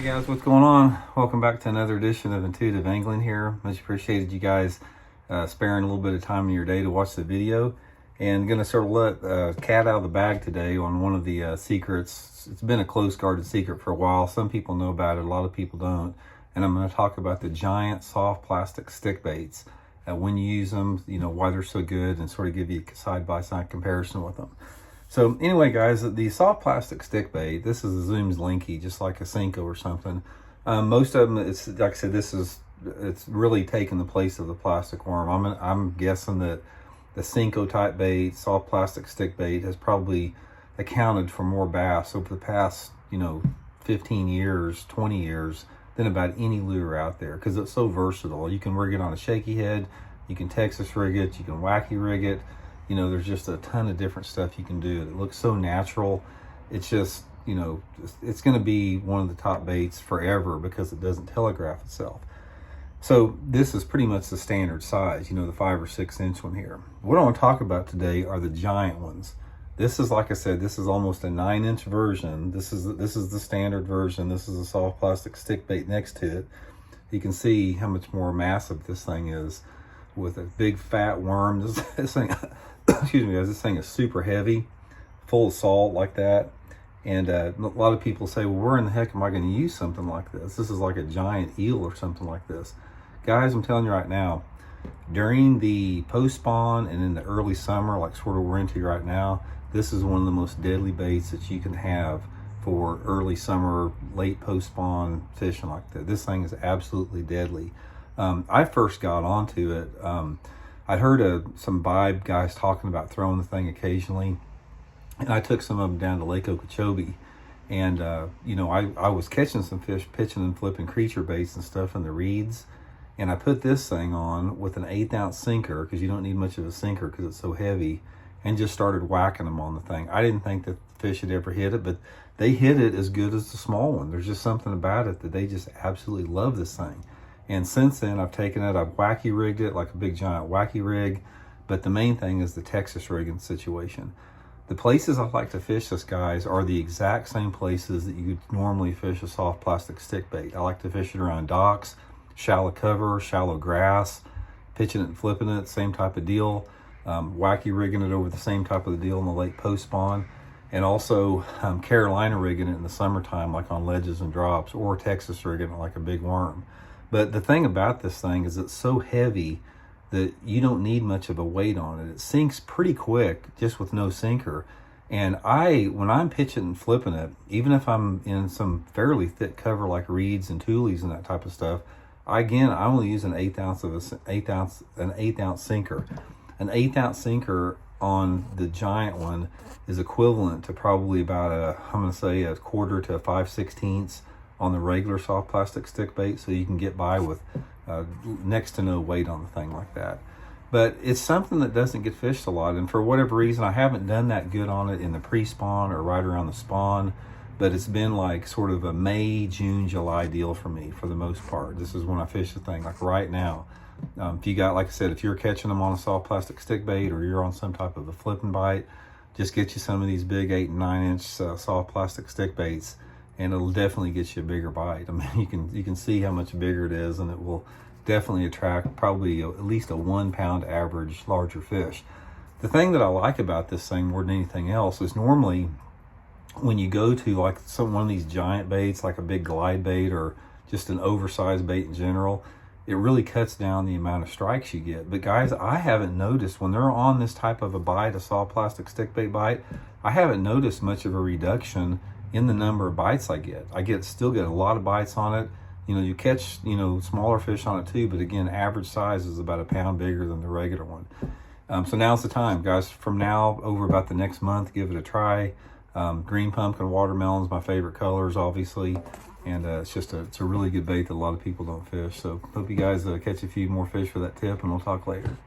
Guys, what's going on? Welcome back to another edition of Intuitive Angling here. Much appreciated you guys sparing a little bit of time in your day to watch the video. And going to sort of let cat out of the bag today on one of the secrets. It's been a close guarded secret for a while. Some people know about it, a lot of people don't. And I'm going to talk about the giant soft plastic stick baits. When you use them, you know, why they're so good, and sort of give you a side-by-side comparison with them. So anyway, guys, the soft plastic stick bait, this is a Zoom's Linky, just like a Senko or something. Most of them, it's like I said, it's really taken the place of the plastic worm. I'm guessing that the Senko type bait, soft plastic stick bait, has probably accounted for more bass over the past, 15 years, 20 years than about any lure out there, because it's so versatile. You can rig it on a shaky head, you can Texas rig it, you can wacky rig it. There's just a ton of different stuff you can do. It looks so natural. It's just, it's going to be one of the top baits forever because it doesn't telegraph itself. So this is pretty much the standard size, the 5 or 6 inch one here. What I want to talk about today are the giant ones. This is, like I said, this is almost a 9-inch version. This is the standard version. This is a soft plastic stick bait next to it. You can see how much more massive this thing is with a big fat worm. This thing, excuse me guys, this thing is super heavy, full of salt like that. And a lot of people say, well, where in the heck am I going to use something like this? This is like a giant eel or something like this. Guys, I'm telling you right now, during the post-spawn and in the early summer, like sort of we're into right now, this is one of the most deadly baits that you can have for early summer, late post-spawn fishing like that. This thing is absolutely deadly. I first got onto it. I'd heard some Vibe guys talking about throwing the thing occasionally, and I took some of them down to Lake Okeechobee, and I was catching some fish, pitching and flipping creature baits and stuff in the reeds, and I put this thing on with an 1/8 ounce sinker, because you don't need much of a sinker because it's so heavy, and just started whacking them on the thing. I didn't think that the fish had ever hit it, but they hit it as good as the small one. There's just something about it that they just absolutely love this thing. And since then, I've taken it, I've wacky rigged it like a big giant wacky rig. But the main thing is the Texas rigging situation. The places I like to fish this, guys, are the exact same places that you would normally fish a soft plastic stick bait. I like to fish it around docks, shallow cover, shallow grass, pitching it and flipping it, same type of deal. Wacky rigging it over the same type of the deal in the late post-spawn. And also Carolina rigging it in the summertime, like on ledges and drops, or Texas rigging it like a big worm. But the thing about this thing is it's so heavy that you don't need much of a weight on it. It sinks pretty quick just with no sinker. And when I'm pitching and flipping it, even if I'm in some fairly thick cover like reeds and tules and that type of stuff, I only use an 1/8 ounce sinker. An 1/8 ounce sinker on the giant one is equivalent to probably about a 1/4 to a 5/16 on the regular soft plastic stick bait, so you can get by with next to no weight on the thing like that. But it's something that doesn't get fished a lot, and for whatever reason I haven't done that good on it in the pre-spawn or right around the spawn. But it's been like sort of a May, June, July deal for me for the most part. This is when I fish the thing, like right now. If you got, like I said, if you're catching them on a soft plastic stick bait or you're on some type of a flipping bite, just get you some of these big 8 and 9 inch soft plastic stick baits, and it'll definitely get you a bigger bite. I mean, you can see how much bigger it is, and it will definitely attract probably at least a 1 pound average larger fish. The thing that I like about this thing more than anything else is normally when you go to like one of these giant baits, like a big glide bait or just an oversized bait in general, it really cuts down the amount of strikes you get. But guys, I haven't noticed when they're on this type of a bite, a soft plastic stick bait bite, I haven't noticed much of a reduction in the number of bites I get. Still get a lot of bites on it. You catch, smaller fish on it too, but again, average size is about 1 pound bigger than the regular one. So now's the time, guys. From now over about the next month, give it a try. Green pumpkin, watermelon's my favorite colors, obviously. And it's a really good bait that a lot of people don't fish. So hope you guys catch a few more fish for that tip, and we'll talk later.